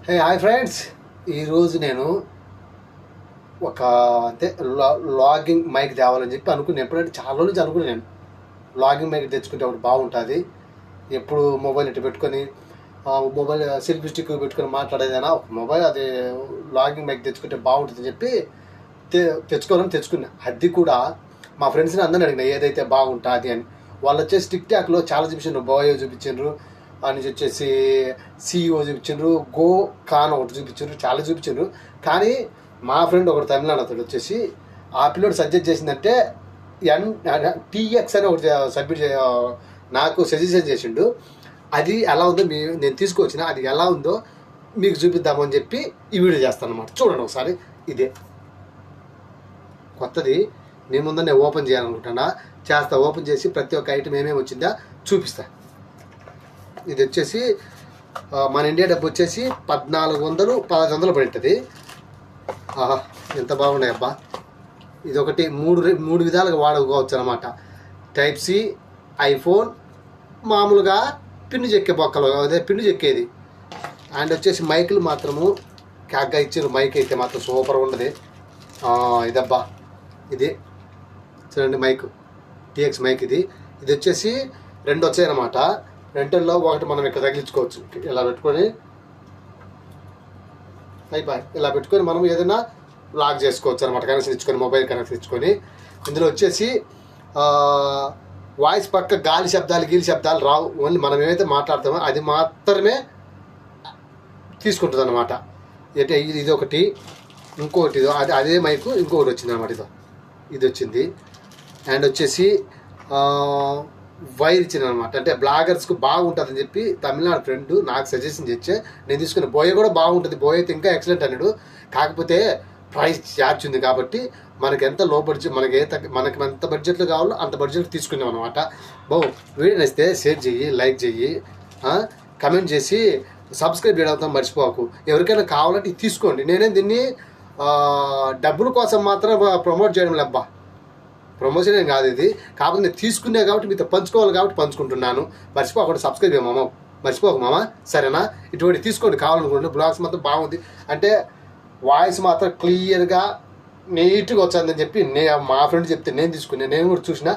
Hi friends, ఈరోజు నేను ఒక అంటే లాగింగ్ మైక్ తేవాలని చెప్పి అనుకున్నాను. ఎప్పుడంటే చాలా రోజుల నుంచి అనుకున్నాను నేను లాగింగ్ మైక్ తెచ్చుకుంటే ఒకటి బాగుంటుంది. ఎప్పుడు మొబైల్ ఇట్లా పెట్టుకొని మొబైల్ సెల్ఫీ స్టిక్ పెట్టుకొని మాట్లాడేదైనా ఒక మొబైల్ అది లాగింగ్ మైక్ తెచ్చుకుంటే బాగుంటుందని చెప్పి తెచ్చుకున్నా. అది కూడా మా ఫ్రెండ్స్ని అందరిని అడిగిన ఏదైతే బాగుంటుంది అని. వాళ్ళు వచ్చేసి టిక్ టాక్లో చాలా చూపించారు. బోయో చూపించారు, అని వచ్చేసి సిఇఓ చూపించారు, గో ఖాన్ ఒకటి చూపించారు, చాలా చూపించారు. కానీ మా ఫ్రెండ్ ఒకటి తమిళనాడు అతడు వచ్చేసి ఆ పిల్లోడు సజెస్ట్ చేసిందంటే TX అని ఒకటి నాకు సజెషన్ చేసిండు. అది ఎలా ఉందో నేను తీసుకొచ్చిన, అది ఎలా ఉందో మీకు చూపిద్దామని చెప్పి ఈ వీడియో చేస్తాను అన్నమాట. చూడండి ఒకసారి. ఇదే కొత్తది నేను ముందర ఓపెన్ చేయాలనుకుంటున్నా. ఓపెన్ చేసి ప్రతి ఒక్క ఐటమ్ ఏమేమి వచ్చిందా చూపిస్తా. ఇది వచ్చేసి మన ఇండియా డబ్బు వచ్చేసి 1400-1500 పడుతుంది. ఎంత బాగున్నాయి అబ్బా. ఇది ఒకటి మూడు విధాలుగా వాడుకోవచ్చు అనమాట. టైప్ సి, ఐఫోన్, మామూలుగా పిన్ను చెక్కే బొక్కలు, అదే పిన్ను చెక్కేది. అండ్ వచ్చేసి మైకులు మాత్రము క్యాక్గా ఇచ్చారు. మైక్ అయితే మాత్రం సూపర్ ఉండదు. ఇదబ్బా, ఇది చూడండి మైక్, TX మైక్. ఇది వచ్చేసి 2 వచ్చాయన్నమాట. రెంటల్లో ఒకటి మనం ఇక్కడ తగిలించుకోవచ్చు. ఇలా పెట్టుకొని ఇలా పెట్టుకొని మనం ఏదైనా లాక్ చేసుకోవచ్చు అనమాట. కనెక్షన్ ఇచ్చుకొని, మొబైల్ కనెక్షన్ ఇచ్చుకొని. ఇందులో వచ్చేసి వాయిస్ పక్క గాలి శబ్దాలు రావు. ఓన్లీ మనం ఏమైతే మాట్లాడతామో అది మాత్రమే తీసుకుంటుంది అనమాట. అంటే ఇది ఒకటి, ఇంకొకటి అదే మైకు ఇంకొకటి వచ్చింది అనమాట. ఇది వచ్చింది. అండ్ వచ్చేసి వైర్ ఇచ్చింది అనమాట. అంటే బ్లాగర్స్కు బాగుంటుందని చెప్పి తమిళనాడు ఫ్రెండ్ నాకు సజెషన్ చేస్తే నేను తీసుకున్న. బోయే కూడా బాగుంటుంది, బోయే అయితే ఇంకా ఎక్సలెంట్ అన్నాడు. కాకపోతే ప్రైస్ ఛార్జ్ ఉంది కాబట్టి మనకి ఎంత లో బడ్జెట్, మనకి ఎంత బడ్జెట్లో కావాలో అంత బడ్జెట్ తీసుకున్నాం అనమాట. వీడియో నచ్చితే షేర్ చెయ్యి, లైక్ చెయ్యి, కమెంట్ చేసి సబ్స్క్రైబ్ చేయడం మర్చిపోకు. ఎవరికైనా కావాలంటే ఇది తీసుకోండి. నేనే దీన్ని డబ్బుల కోసం మాత్రం ప్రమోట్ చేయడం లేబ్బా, ప్రమోషన్ ఏం కాదు ఇది. కాకపోతే నేను తీసుకునే కాబట్టి మీతో పంచుకోవాలి కాబట్టి పంచుకుంటున్నాను. మర్చిపోకుండా సబ్స్క్రైబ్ చేయమామ, మర్చిపోకు మామ, సరేనా? ఇటువంటి తీసుకోండి కావాలనుకుంటే. బ్లాగ్స్ మాత్రం బాగుంది, అంటే వాయిస్ మాత్రం క్లియర్గా నీట్గా వచ్చిందని చెప్పి మా ఫ్రెండ్ చెప్తే నేను తీసుకున్నాను. నేను కూడా చూసిన.